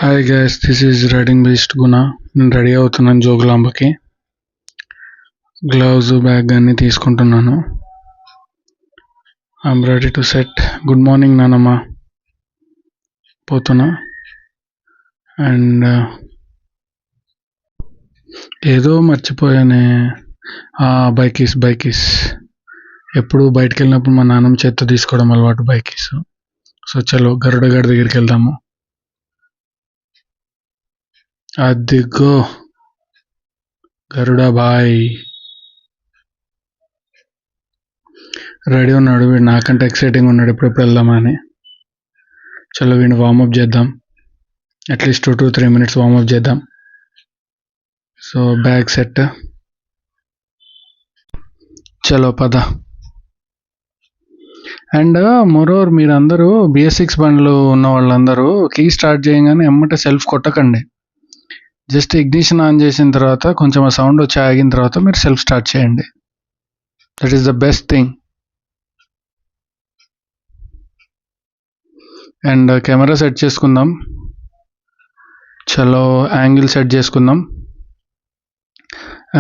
Hi guys, this is riding beast గుణ. నేను ready అవుతున్నాను జోగులాంబకి. Gloves bag అన్నీ తీసుకుంటున్నాను. I'm ready to set. Good morning నానమ్మ. పోతున్నా. అండ్ ఏదో మర్చిపోయానే. బైకీస్. ఎప్పుడు బయటకు వెళ్ళినప్పుడు మా నాన్నమ్మ చేత్తో తీసుకోవడం అలవాటు బైకీస్. సో చలో గరుడ గారి దగ్గరికి వెళ్దాము. అదిగో గరుడ బాయ్ రెడీ ఉన్నాడు. వీడు నాకంటే ఎక్సైటింగ్ ఉన్నాడు ఎప్పుడెప్పుడు వెళ్దామా అని. చలో వీడిని వార్మప్ చేద్దాం. అట్లీస్ట్ 2 to 3 minutes వార్మప్ చేద్దాం. So bag set. చలో పద. అండ్ మోరోవర్ మీరందరూ BS6 బండ్లు ఉన్న వాళ్ళందరూ కీ స్టార్ట్ చేయగానే ఎమ్మటే సెల్ఫ్ కొట్టకండి. జస్ట్ ఇగ్నిషన్ ఆన్ చేసిన తర్వాత కొంచెం ఆ సౌండ్ వచ్చి ఆగిన తర్వాత మీరు సెల్ఫ్ స్టార్ట్ చేయండి. That is the best thing. And camera set చేసుకుందాం. చలో యాంగిల్ సెట్ చేసుకుందాం.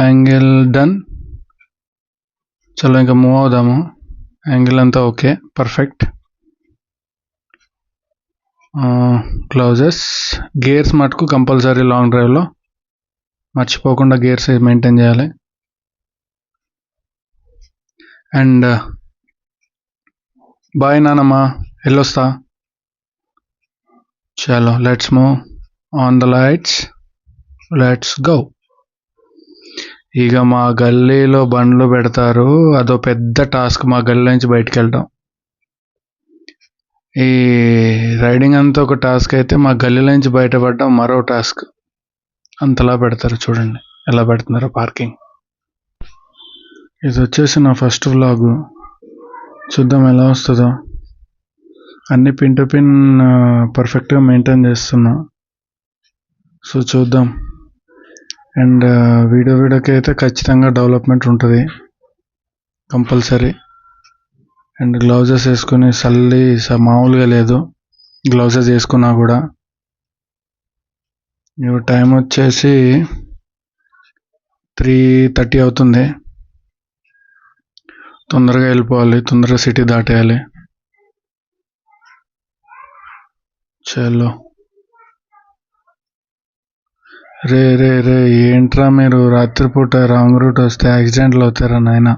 Angle done. చలో ఇంకా మూవ్ అవుదాము. యాంగిల్ అంతా ఓకే, పర్ఫెక్ట్. గ్లౌజెస్, గేర్స్ మటుకు కంపల్సరీ లాంగ్ డ్రైవ్లో మర్చిపోకుండా గేర్స్ మెయింటైన్ చేయాలి. అండ్ బాయ్ నానమ్మ, వెళ్ళొస్తా. చలో let's move on the lights. Let's go. ఇక మా గల్లీలో బండ్లు పెడతారు, అదో పెద్ద టాస్క్ మా గల్లీ నుంచి బయటికి వెళ్ళడం. ఈ రైడింగ్ అంతా ఒక టాస్క్ అయితే మా గల్లీలో నుంచి బయటపడడం మరో టాస్క్. అంతలా పెడతారు, చూడండి ఎలా పెడుతున్నారో పార్కింగ్. ఇది వచ్చేసి నా ఫస్ట్ వ్లాగ్. చూద్దాం ఎలా వస్తుందో. అన్ని పిన్ టు పిన్ పర్ఫెక్ట్గా మెయింటైన్ చేస్తున్నా. సో చూద్దాం. అండ్ వీడియోకి అయితే ఖచ్చితంగా డెవలప్మెంట్ ఉంటుంది, కంపల్సరీ. అండ్ గ్లౌజెస్ వేసుకుని చల్లి మామూలుగా లేదు గ్లౌజెస్ వేసుకున్నా కూడా. ఇప్పుడు టైం వచ్చేసి 3:30 అవుతుంది. తొందరగా వెళ్ళిపోవాలి, తొందరగా సిటీ దాటేయాలి. చలో. రే ఏంట్రా మీరు రాత్రిపూట రాంగ్ రూట్ వస్తే యాక్సిడెంట్లు అవుతారా నాయన.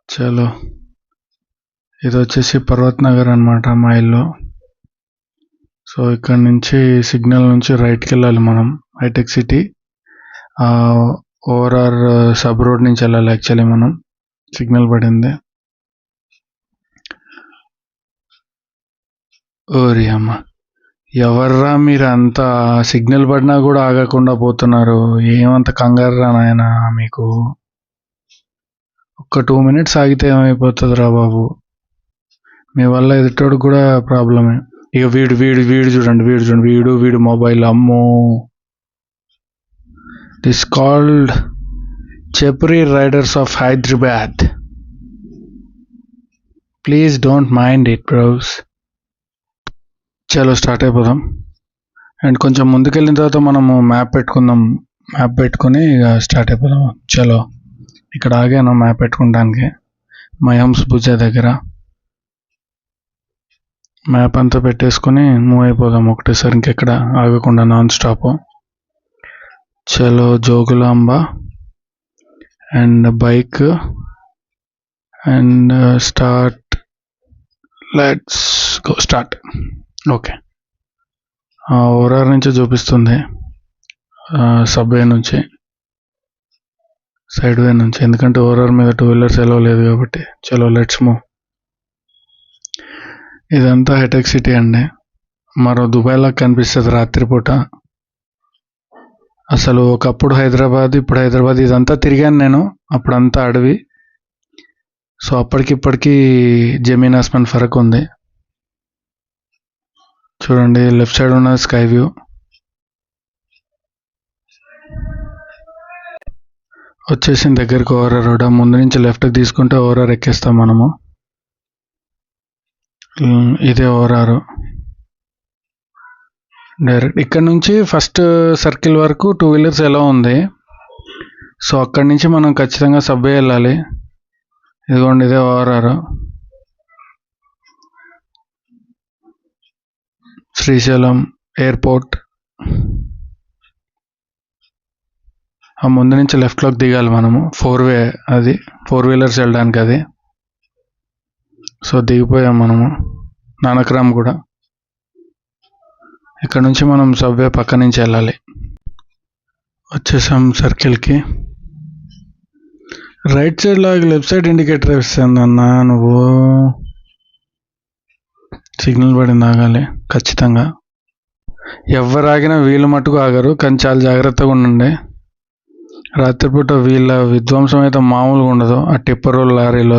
చలో. ఇది వచ్చేసి పర్వత్ నగర్ అనమాట మా ఇల్లు. సో ఇక్కడ నుంచి సిగ్నల్ నుంచి రైట్కి వెళ్ళాలి మనం, హైటెక్ సిటీ. ఓఆర్ఆర్ సబ్ రోడ్ నుంచి వెళ్ళాలి యాక్చువల్లీ మనం. సిగ్నల్ పడింది. ఓరి అమ్మ, ఎవర్రా మీరు అంతా సిగ్నల్ పడినా కూడా ఆగకుండా పోతున్నారు. ఏమంత కంగారురా నాయన మీకు. ఒక్క 2 minutes ఆగితే ఏమైపోతుందిరా బాబు. మీ వల్ల ఎదుటోడు కూడా ప్రాబ్లమే. ఇక వీడు చూడండి, వీడు మొబైల్. అమ్మో, దిస్ కాల్డ్ చెప్రీ riders of Hyderabad. Please don't mind it bros. చలో స్టార్ట్ అయిపోదాం. అండ్ కొంచెం ముందుకెళ్ళిన తర్వాత మనము మ్యాప్ పెట్టుకుందాం. మ్యాప్ పెట్టుకుని ఇక స్టార్ట్ అయిపోదాం. చలో. ఇక్కడ ఆగాను మ్యాప్ పెట్టుకోవడానికి, మయంస్ భుజ దగ్గర. మ్యాప్ అంతా పెట్టేసుకుని మూవ్ అయిపోదాం ఒకటేసారి, ఇంకెక్కడ ఆగకుండా నాన్ స్టాప్. చలో Jogulamba and bike and start. Let's go, start. Okay. ORR నుంచి చూపిస్తుంది, సబ్వే నుంచి, సైడ్ వే నుంచి. ఎందుకంటే ఓఆర్ఆర్ మీద 2 wheelers ఎలో లేదు కాబట్టి. చలో లెట్స్ మూవ్. ఇదంతా హైటెక్ సిటీ అండి. మరో దుబాయ్లా కనిపిస్తుంది రాత్రిపూట. అసలు ఒకప్పుడు హైదరాబాద్, ఇప్పుడు హైదరాబాద్. ఇదంతా తిరిగాను నేను, అప్పుడంతా అడవి. సో అప్పటికిప్పటికీ జమీన్ ఆస్మాన్ ఫరక్ ఉంది. చూడండి లెఫ్ట్ సైడ్ ఉన్న స్కై వ్యూ. వచ్చేసిన దగ్గరికి ఓఆర్ఆర్ రోడ్. ముందు నుంచి లెఫ్ట్కి తీసుకుంటే ఓఆర్ఆర్ ఎక్కేస్తాం మనము. ఇదే ఓఆర్ఆర్. డైరెక్ట్ ఇక్కడ నుంచి ఫస్ట్ సర్కిల్ వరకు 2 వీలర్స్ ఎలా ఉంది. సో అక్కడి నుంచి మనం ఖచ్చితంగా సబ్వే వెళ్ళాలి. ఇదిగోండి ఇదే ఓఆర్ఆర్ శ్రీశైలం ఎయిర్పోర్ట్. ఆ ముందు నుంచి లెఫ్ట్లోకి దిగాలి మనము. 4-వే అది, 4 వీలర్స్ వెళ్ళడానికి అది. సో దిగిపోయాం మనము. నానక్రామ్ కూడా. ఇక్కడ నుంచి మనం సబ్వే పక్క నుంచి వెళ్ళాలి. వచ్చేసాం సర్కిల్కి. రైట్ సైడ్ లాగా లెఫ్ట్ సైడ్ ఇండికేటర్ ఇస్తుందన్న. నువ్వు సిగ్నల్ పడింది, ఆగాలి ఖచ్చితంగా. ఎవరు ఆగినా వీళ్ళు మట్టుకు ఆగరు, కానీ చాలా జాగ్రత్తగా ఉండండి. రాత్రిపూట వీళ్ళ విధ్వంసం అయితే మామూలుగా ఉండదు. ఆ టిప్పర్ లారీలో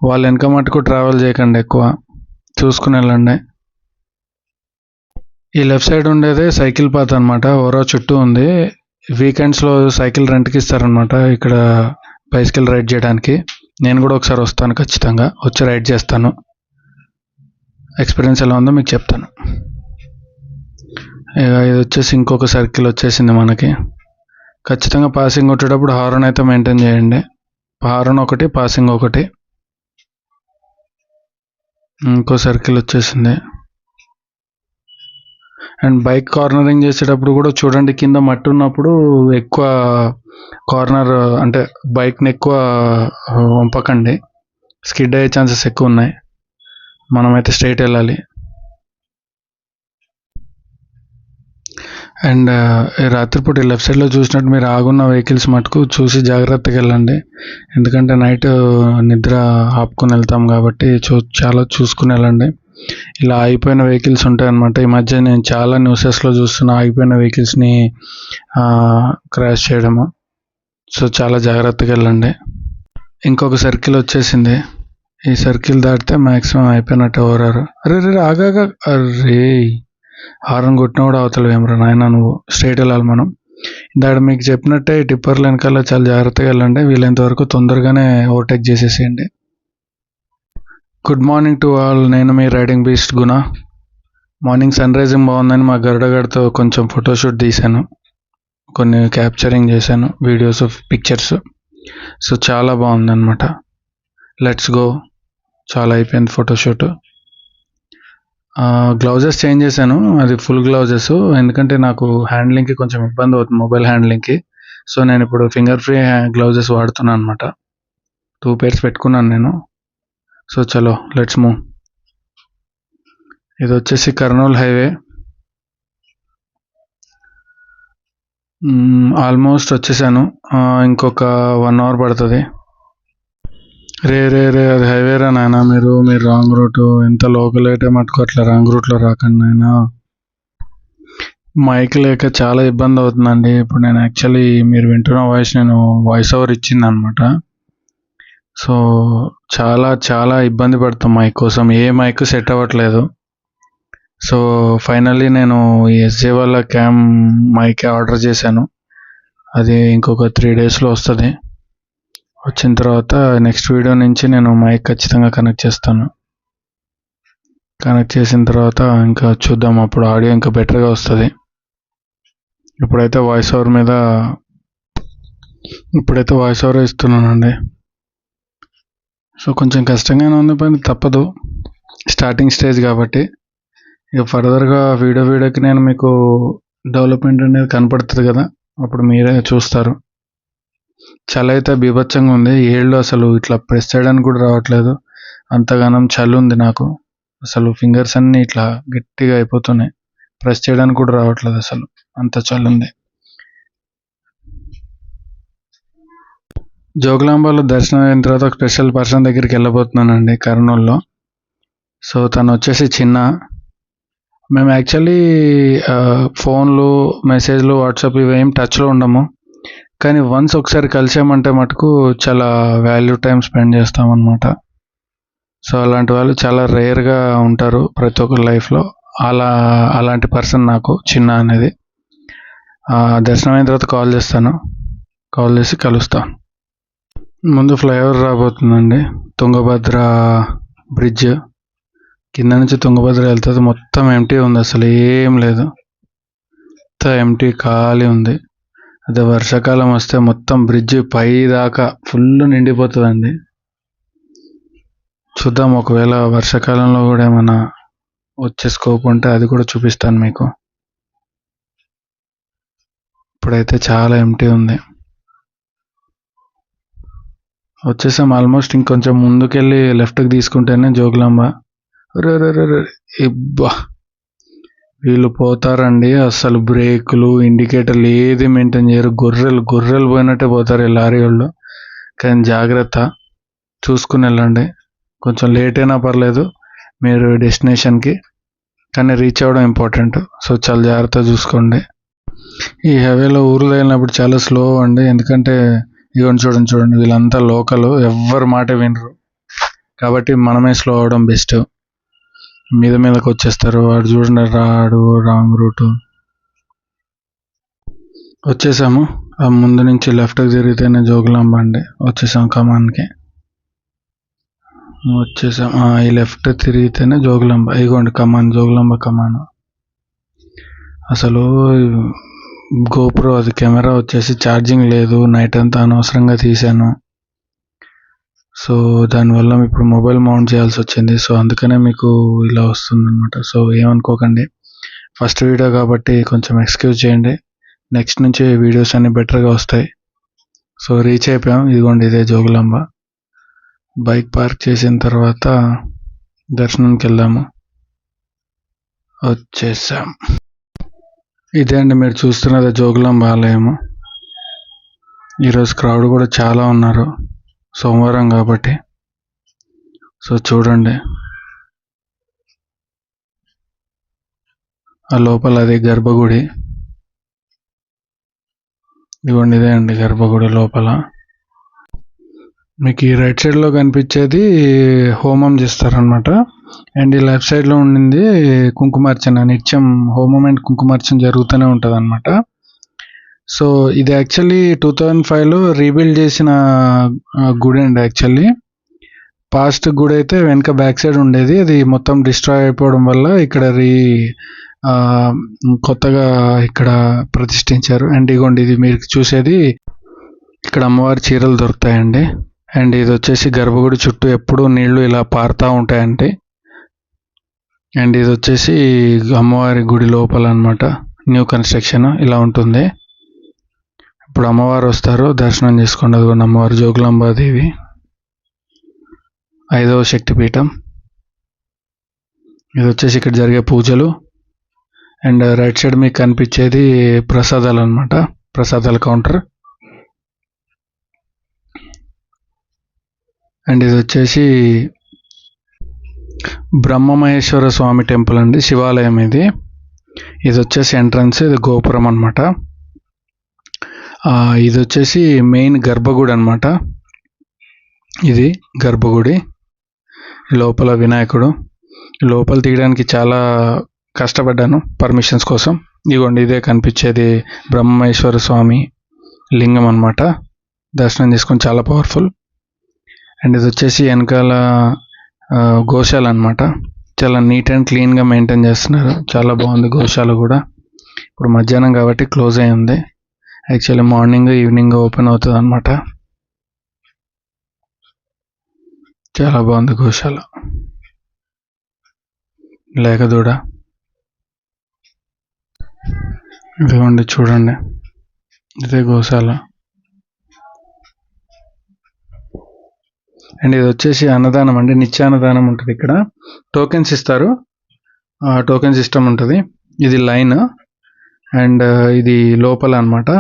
వాళ్ళ వెనక మట్టుకు ట్రావెల్ చేయకండి, ఎక్కువ చూసుకుని వెళ్ళండి. ఈ లెఫ్ట్ సైడ్ ఉండేదే సైకిల్ పాత్ అనమాట. ఓరో చుట్టూ ఉంది. వీకెండ్స్లో సైకిల్ రెంట్కి ఇస్తారనమాట ఇక్కడ బైసికల్ రైడ్ చేయడానికి. నేను కూడా ఒకసారి వస్తాను, ఖచ్చితంగా వచ్చి రైడ్ చేస్తాను. ఎక్స్పీరియన్స్ ఎలా ఉందో మీకు చెప్తాను. ఇది వచ్చేసి ఇంకొక సర్కిల్ వచ్చేసింది మనకి. ఖచ్చితంగా పాసింగ్ కొట్టేటప్పుడు హార్న్ అయితే మెయింటైన్ చేయండి. హార్న్ ఒకటి, పాసింగ్ ఒకటి. ఇంకో సర్కిల్ వచ్చేసింది. అండ్ బైక్ కార్నరింగ్ చేసేటప్పుడు కూడా చూడండి, కింద మట్టి ఉన్నప్పుడు ఎక్కువ కార్నర్ అంటే బైక్ని ఎక్కువ వంపకండి, స్కిడ్ అయ్యే ఛాన్సెస్ ఎక్కువ ఉన్నాయి. మనమైతే స్ట్రైట్ వెళ్ళాలి. అండ్ రాత్రిపూట లెఫ్ట్ సైడ్లో చూసినట్టు మీరు ఆగున్న వెహికల్స్ మటుకు చూసి జాగ్రత్తగా వెళ్ళండి. ఎందుకంటే నైట్ నిద్ర ఆపుకొని వెళ్తాం కాబట్టి చాలా చూసుకుని వెళ్ళండి. ఇలా ఆగిపోయిన వెహికల్స్ ఉంటాయి అన్నమాట. ఈ మధ్య నేను చాలా న్యూసెస్లో చూస్తున్నా ఆగిపోయిన వెహికల్స్ని క్రాష్ చేయడము. సో చాలా జాగ్రత్తగా వెళ్ళండి. ఇంకొక సర్కిల్ వచ్చేసింది. ఈ సర్కిల్ దాటితే మ్యాక్సిమం అయిపోయినట్టు ఓవరారు. అరే ఆగాగా, అరే హార్న్ కొట్టినా కూడా అవతల ఏమరా నాయన, నువ్వు స్ట్రైట్ వెళ్ళాలి మనం. దాడు మీకు చెప్పినట్టే టిప్పర్ల వెనకాల చాలా జాగ్రత్తగా వెళ్ళండి. వీలైనంత వరకు తొందరగానే ఓవర్టేక్ చేసేసేయండి. Good morning to all. నేను మీ రైడింగ్ బీస్ట్ గుణ. మార్నింగ్ సన్ రైజింగ్ బాగుందని మా గరుడగడతో కొంచెం ఫోటోషూట్ తీశాను, కొన్ని క్యాప్చరింగ్ చేశాను, వీడియోస్, పిక్చర్స్. సో చాలా బాగుందన్నమాట. Let's go. చాలా అయిపోయింది ఫోటోషూట్. గ్లౌజెస్ చేంజ్ చేశాను, అది ఫుల్ గ్లౌజెస్. ఎందుకంటే నాకు హ్యాండ్లింగ్కి కొంచెం ఇబ్బంది అవుతుంది, మొబైల్ హ్యాండ్లింగ్కి. సో నేను ఇప్పుడు ఫింగర్ ఫ్రీ గ్లౌజెస్ వాడుతున్నాను అనమాట. 2 pairs పెట్టుకున్నాను నేను. సో చలో లెట్స్ మూవ్. ఇది వచ్చేసి కర్నూలు హైవే. ఆల్మోస్ట్ వచ్చేసాను. ఇంకొక 1 hour పడుతుంది. రే అది హైవేరా నాయన. మీరు రాంగ్ రూట్. ఎంత లోకల్ అయితే మటుకు అట్లా రాంగ్ రూట్లో రాకండి నాయన. మైక్ లేక చాలా ఇబ్బంది అవుతుందండి. ఇప్పుడు నేను యాక్చువల్లీ మీరు వింటున్న వాయిస్ నేను వాయిస్ ఓవర్ ఇచ్చింది అనమాట. సో చాలా చాలా ఇబ్బంది పడతాం మైక్ కోసం. ఏ మైక్ సెట్ అవ్వట్లేదు. సో ఫైనల్లీ నేను ఎస్జే వాళ్ళ క్యామ్ మైక్ ఆర్డర్ చేశాను. అది ఇంకొక 3 daysలో వస్తుంది. వచ్చిన తర్వాత నెక్స్ట్ వీడియో నుంచి నేను మైక్ ఖచ్చితంగా కనెక్ట్ చేస్తాను. కనెక్ట్ చేసిన తర్వాత ఇంకా చూద్దాం, అప్పుడు ఆడియో ఇంకా బెటర్గా వస్తుంది. ఇప్పుడైతే వాయిస్ ఓవర్ ఇస్తున్నానండి. సో కొంచెం కష్టంగానే ఉంది, పని తప్పదు, స్టార్టింగ్ స్టేజ్ కాబట్టి. ఇక ఫర్దర్గా వీడియోకి నేను మీకు డెవలప్మెంట్ అనేది కనపడుతుంది కదా, అప్పుడు మీరే చూస్తారు. చలి అయితే బీభత్సంగా ఉంది. ఏళ్ళు అసలు ఇట్లా ప్రెస్ చేయడానికి కూడా రావట్లేదు, అంతగానం చలి ఉంది నాకు. అసలు ఫింగర్స్ అన్నీ ఇట్లా గట్టిగా అయిపోతున్నాయి, ప్రెస్ చేయడానికి కూడా రావట్లేదు అసలు, అంత చలి ఉంది. జోగులాంబలో దర్శనం అయిన తర్వాత ఒక స్పెషల్ పర్సన్ దగ్గరికి వెళ్ళబోతున్నానండి కర్నూలులో. సో తను వచ్చేసి చిన్న. మేము యాక్చువల్లీ ఫోన్లు, మెసేజ్లు, వాట్సాప్ ఇవేం టచ్లో ఉండము. కానీ వన్స్ ఒకసారి కలిసామంటే మటుకు చాలా వాల్యూ టైం స్పెండ్ చేస్తామన్నమాట. సో అలాంటి వాళ్ళు చాలా రేర్గా ఉంటారు ప్రతి ఒక్కరి లైఫ్లో. అలాంటి పర్సన్ నాకు చిన్న అనేది. దర్శనం అయిన తర్వాత కాల్ చేసి కలుస్తాను. ముందు ఫ్లైఓవర్ రాబోతుందండి, తుంగభద్ర బ్రిడ్జ్. కింద నుంచి తుంగభద్ర వెళ్తుంది, మొత్తం ఎంటీ ఉంది, అసలు ఏం లేదు. అంతా ఎంటీ ఖాళీ ఉంది. అదే వర్షాకాలం వస్తే మొత్తం బ్రిడ్జ్ పై దాకా ఫుల్ నిండిపోతుందండి. చూద్దాం, ఒకవేళ వర్షాకాలంలో కూడా ఏమైనా వచ్చే స్కోప్ ఉంటే అది కూడా చూపిస్తాను మీకు. ఇప్పుడైతే చాలా ఎంటీ ఉంది. వచ్చేసాం ఆల్మోస్ట్. ఇంకొంచెం ముందుకెళ్ళి లెఫ్ట్కి తీసుకుంటేనే జోగులాంబ. ఇబ్బా, వీళ్ళు పోతారండి, అసలు బ్రేకులు ఇండికేటర్లు ఏది మెయింటైన్ చేయరు. గొర్రెలు పోయినట్టే పోతారు ఈ లారీ వాళ్ళు. కానీ జాగ్రత్త, చూసుకుని వెళ్ళండి. కొంచెం లేట్ అయినా పర్లేదు మీరు డెస్టినేషన్కి, కానీ రీచ్ అవ్వడం ఇంపార్టెంట్. సో చాలా జాగ్రత్తగా చూసుకోండి. ఈ హైవేలో ఊర్లో వెళ్ళినప్పుడు చాలా స్లో అండి, ఎందుకంటే ఇవన్నీ చూడండి వీళ్ళంతా లోకల్, ఎవ్వరు మాట వినరు. కాబట్టి మనమే స్లో అవడం బెస్ట్. మీదకి వచ్చేస్తారు. వాడు చూడండి, రాడు, రాంగ్ రూటు. వచ్చేసాము. ఆ ముందు నుంచి లెఫ్ట్కి తిరిగితేనే జోగులాంబ అండి. వచ్చేసాం కమాన్కి. వచ్చేసాం. ఈ లెఫ్ట్ తిరిగితేనే జోగులాంబ. ఇగోండి కమాన్, జోగులాంబ కమాన్. అసలు గోప్రో అది కెమెరా వచ్చేసి ఛార్జింగ్ లేదు, నైట్ అంతా అనవసరంగా తీశాను. సో దానివల్ల ఇప్పుడు మొబైల్ మౌంట్ చేయాల్సి వచ్చింది. సో అందుకనే మీకు ఇలా వస్తుందన్నమాట. సో ఏమనుకోకండి, ఫస్ట్ వీడియో కాబట్టి కొంచెం ఎక్స్క్యూజ్ చేయండి. నెక్స్ట్ నుంచి వీడియోస్ అన్ని బెటర్గా వస్తాయి. సో రీచ్ అయిపోయాం. ఇదిగోండి, ఇదే జోగులాంబ. బైక్ పార్క్ చేసిన తర్వాత దర్శనంకి వెళ్దాము. వచ్చేసాం. ఇదే అండి మీరు చూస్తున్నది జోగులాంబ ఆలయము. ఈరోజు క్రౌడ్ కూడా చాలా ఉన్నారు, సోమవారం కాబట్టి. సో చూడండి, ఆ లోపల అదే గర్భగుడి. ఇదిగోండి, ఇదే అండి గర్భగుడి లోపల. మీకు ఈ రైట్ సైడ్లో కనిపించేది హోమం చేస్తారనమాట. అండ్ ఈ లెఫ్ట్ సైడ్లో ఉండింది కుంకుమార్చన. నిత్యం హోమం అండ్ కుంకుమార్చన జరుగుతూనే ఉంటుంది అనమాట. సో ఇది యాక్చువల్లీ 2005లో రీబిల్డ్ చేసిన గుడి అండి. యాక్చువల్లీ పాస్ట్ గుడి అయితే వెనక బ్యాక్ సైడ్ ఉండేది, అది మొత్తం డిస్ట్రాయ్ అయిపోవడం వల్ల ఇక్కడ కొత్తగా ఇక్కడ ప్రతిష్ఠించారు. అండ్ ఇగోండి, ఇది మీరు చూసేది ఇక్కడ అమ్మవారి చీరలు దొరుకుతాయండి. అండ్ ఇది వచ్చేసి గర్భగుడి చుట్టూ ఎప్పుడూ నీళ్లు ఇలా పారుతూ ఉంటాయండి. అండ్ ఇది వచ్చేసి అమ్మవారి గుడి లోపల అనమాట. న్యూ కన్స్ట్రక్షన్ ఇలా ఉంటుంది. ఇప్పుడు అమ్మవారు వస్తారు, దర్శనం చేసుకోండి. అదిగోండి అమ్మవారు జోగులాంబాదేవి, 5వ శక్తిపీఠం. ఇది వచ్చేసి ఇక్కడ జరిగే పూజలు. అండ్ రైట్ సైడ్ మీకు కనిపించేది ప్రసాదాలు అనమాట, ప్రసాదాల కౌంటర్. అండ్ ఇది వచ్చేసి బ్రహ్మమహేశ్వర స్వామి టెంపుల్ అండి, శివాలయం ఇది. ఇది వచ్చేసి ఎంట్రన్స్, ఇది గోపురం అనమాట. ఇది వచ్చేసి మెయిన్ గర్భగుడి అనమాట. ఇది గర్భగుడి లోపల వినాయకుడు. లోపల తీయడానికి చాలా కష్టపడ్డాను పర్మిషన్స్ కోసం. ఇదిగోండి, ఇదే కనిపించేది బ్రహ్మేశ్వర స్వామి లింగం అనమాట. దర్శనం చేసుకొని చాలా పవర్ఫుల్. అండ్ ఇది వచ్చేసి వెనకాల గోశాల అనమాట. చాలా నీట్ అండ్ క్లీన్గా మెయింటైన్ చేస్తున్నారు, చాలా బాగుంది గోశాల కూడా. ఇప్పుడు మధ్యాహ్నం కాబట్టి క్లోజ్ అయి ఉంది. యాక్చువల్లీ మార్నింగ్ ఈవినింగ్ ఓపెన్ అవుతుంది అనమాట. చాలా బాగుంది గోశాల. లేకదూడ. ఇదిగోండి చూడండి, ఇదే గోశాల. అండ్ ఇది వచ్చేసి అన్నదానం అండి, నిత్యాన్నదానం ఉంటుంది ఇక్కడ. టోకెన్స్ ఇస్తారు, టోకెన్ సిస్టమ్ ఉంటుంది. ఇది లైన్. అండ్ ఇది లోపల అనమాట.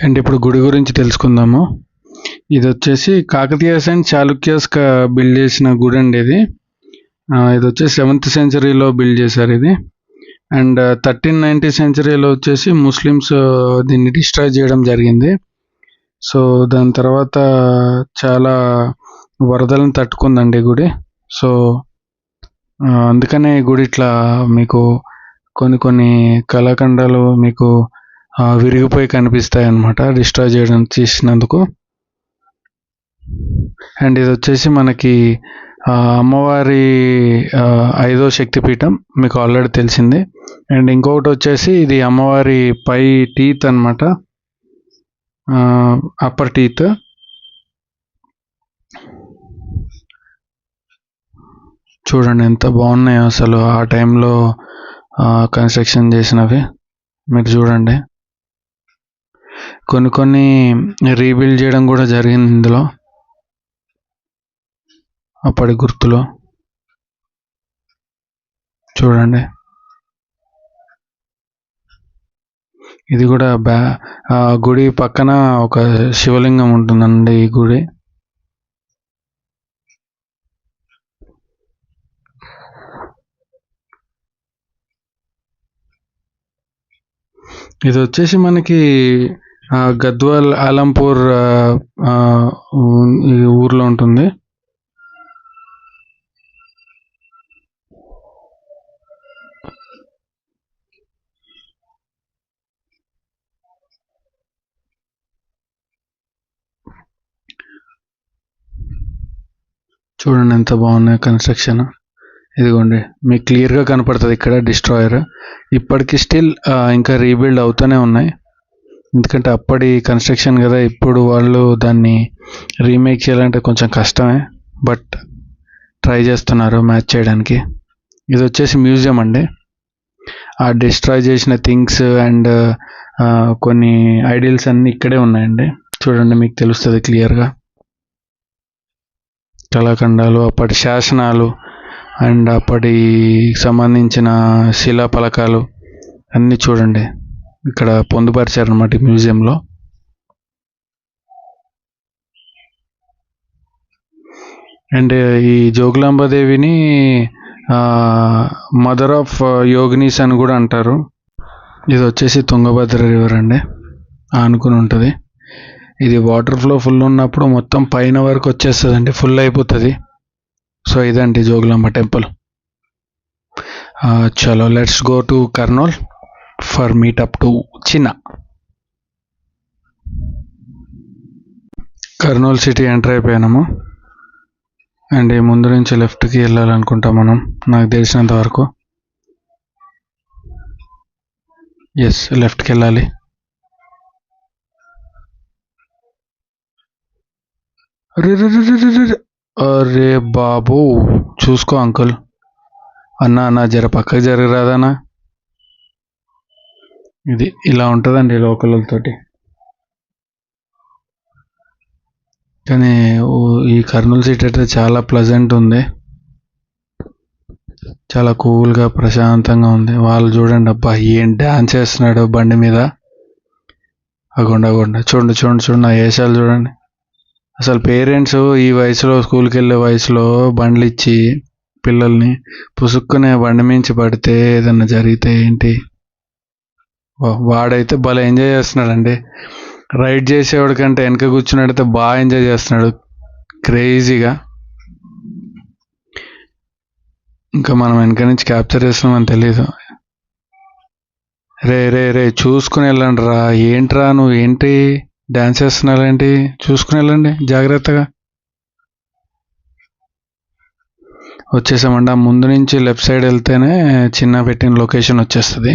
అండ్ ఇప్పుడు గుడి గురించి తెలుసుకుందాము. ఇది వచ్చేసి కాకతీయస్ అండ్ చాళుక్యస్ బిల్డ్ చేసిన గుడి అండి ఇది. ఇది వచ్చేసి 7th సెంచరీలో బిల్డ్ చేశారు ఇది. అండ్ 1390 సెంచరీలో వచ్చేసి ముస్లిమ్స్ దీన్ని డిస్ట్రాయ్ చేయడం జరిగింది. సో దాని తర్వాత చాలా వరదలను తట్టుకుందండి గుడి. సో అందుకనే ఈ గుడి ఇట్లా మీకు కొన్ని కళాఖండాలు మీకు విరిగిపోయి కనిపిస్తాయి అన్నమాట, డిస్ట్రాయ్ చేయడం చేసినందుకు. అండ్ ఇది వచ్చేసి మనకి అమ్మవారి 5వ శక్తిపీఠం మీకు ఆల్రెడీ తెలిసిందే. అండ్ ఇంకొకటి వచ్చేసి ఇది అమ్మవారి పై టీత్ అనమాట, అప్పర్ టీత్. చూడండి ఎంత బాగున్నాయో అసలు ఆ టైంలో కన్స్ట్రక్షన్ చేసినవి. మీరు చూడండి, కొన్ని రీబిల్డ్ చేయడం కూడా జరిగింది ఇందులో అప్పటి గుర్తులో. చూడండి, ఇది కూడా గుడి పక్కన ఒక శివలింగం ఉంటుందండి. ఈ గుడి ఇది వచ్చేసి మనకి గద్వాల్ ఆలంపూర్ ఈ ఊర్లో ఉంటుంది. చూడండి ఎంత బాగున్నాయి కన్స్ట్రక్షన్. ఇదిగోండి మీకు క్లియర్గా కనపడుతుంది ఇక్కడ డిస్ట్రాయర్. ఇప్పటికి స్టిల్ ఇంకా రీబిల్డ్ అవుతూనే ఉన్నాయి, ఎందుకంటే అప్పటి కన్స్ట్రక్షన్ కదా. ఇప్పుడు వాళ్ళు దాన్ని రీమేక్ చేయాలంటే కొంచెం కష్టమే, బట్ ట్రై చేస్తున్నారు మ్యాచ్ చేయడానికి. ఇది వచ్చేసి మ్యూజియం అండి. ఆ డిస్ట్రాయ్ చేసిన థింగ్స్ అండ్ కొన్ని ఐడియల్స్ అన్నీ ఇక్కడే ఉన్నాయండి. చూడండి మీకు తెలుస్తుంది క్లియర్గా. కళాఖండాలు, అప్పటి శాసనాలు అండ్ అప్పటి సంబంధించిన శిలాఫలకాలు అన్నీ చూడండి ఇక్కడ పొందుపరిచారు అన్నమాట ఈ మ్యూజియంలో. అండ్ ఈ జోగులాంబదేవిని మదర్ ఆఫ్ యోగినీస్ అని కూడా అంటారు. ఇది వచ్చేసి తుంగభద్ర రివర్ అండి, ఆనుకుని ఉంటుంది. ఇది వాటర్ ఫ్లో ఫుల్ ఉన్నప్పుడు మొత్తం పైన వరకు వచ్చేస్తుందండి, ఫుల్ అయిపోతుంది. సో ఇదండి జోగులాంబ టెంపుల్. చలో let's go to Kurnool for meetup to చిన్న. కర్నూలు సిటీ ఎంటర్ అయిపోయాము అండ్ ఈ ముందు నుంచి లెఫ్ట్కి వెళ్ళాలనుకుంటాం మనం, నాకు తెలిసినంత వరకు. ఎస్, లెఫ్ట్కి వెళ్ళాలి. అరే బాబు, చూసుకో అంకుల్. అన్నా జర పక్కకి జరగరాదన్నా. ఇది ఇలా ఉంటుందండి లోకల్తోటి. కానీ ఈ కర్నూలు సిటీ అయితే చాలా ప్లెజెంట్ ఉంది, చాలా కూల్గా ప్రశాంతంగా ఉంది. వాళ్ళు చూడండి, అబ్బా ఏం డ్యాన్స్ చేస్తున్నాడు బండి మీద. అగొండ చూడండి ఆ వేషాలు చూడండి. అసలు పేరెంట్స్ ఈ వయసులో, స్కూల్కి వెళ్ళే వయసులో బండ్లు ఇచ్చి పిల్లల్ని పుసుక్కునే బండి మించి పడితే ఏదన్నా జరిగితే ఏంటి. వాడైతే భలే ఎంజాయ్ చేస్తున్నాడండి. రైడ్ చేసేవాడి కంటే వెనక కూర్చున్నాడైతే బాగా ఎంజాయ్ చేస్తున్నాడు క్రేజీగా. ఇంకా మనం వెనక నుంచి క్యాప్చర్ చేస్తున్నామని తెలీదు. రే చూసుకుని వెళ్ళండి రా. ఏంట్రా నువ్వు, ఏంటి డ్యాన్స్ చేస్తున్నారేంటి? చూసుకుని వెళ్ళండి జాగ్రత్తగా. వచ్చేసామండి. ముందు నుంచి లెఫ్ట్ సైడ్ వెళ్తేనే చిన్న పెట్టిన లొకేషన్ వచ్చేస్తుంది.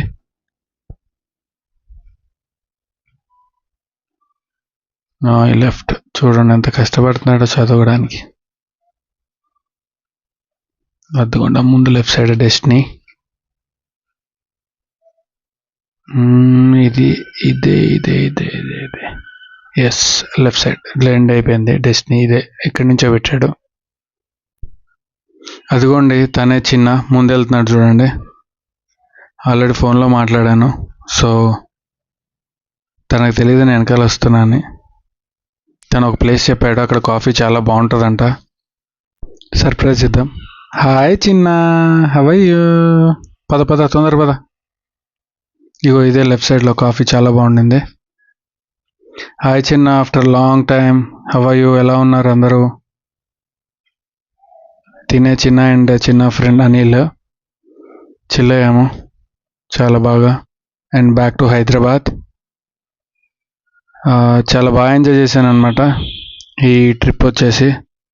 లెఫ్ట్ చూడండి ఎంత కష్టపడుతున్నాడో చదవడానికి. అద్దుకుండా ముందు లెఫ్ట్ సైడ్ డెస్టినీ. ఇదే ఎస్, లెఫ్ట్ సైడ్ ల్యాండ్ అయిపోయింది డెస్టినీ. ఇదే ఇక్కడి నుంచో పెట్టాడు. అదిగోండి తనే చిన్న ముందెళ్తున్నాడు చూడండి. ఆల్రెడీ ఫోన్లో మాట్లాడాను, సో తనకు తెలియదు నేను వెనకాల వస్తున్నాను. తను ఒక ప్లేస్ చెప్పాడు, అక్కడ కాఫీ చాలా బాగుంటుందంట. సర్ప్రైజ్ ఇద్దాం. హాయ్ చిన్న, హౌ ఆర్ యూ? పద తొందర పద. ఇగో ఇదే లెఫ్ట్ సైడ్లో కాఫీ చాలా బాగుండింది. హాయ్ చిన్న, after long time, how are you? ఎలా ఉన్నారు అందరూ? తినే చిన్న అండ్ చిన్న ఫ్రెండ్ అనిల్ చిల్లయ్యాము చాలా బాగా. And back to Hyderabad. చాలా బాగా ఎంజాయ్ చేశాను అనమాట ఈ ట్రిప్ వచ్చేసి.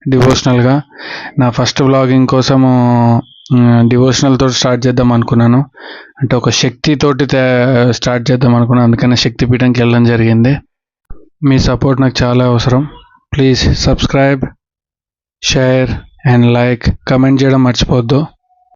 డివోషనల్గా. నా ఫస్ట్ వ్లాగింగ్ కోసము డివోషనల్తో స్టార్ట్ చేద్దాం అనుకున్నాను. అంటే ఒక శక్తితోటి స్టార్ట్ చేద్దాం అనుకున్నాను. అందుకని శక్తిపీఠంకి వెళ్ళడం జరిగింది. మీ సపోర్ట్ నాకు చాలా అవసరం. Please subscribe, share and like, comment చేయడం మర్చిపోవద్దు.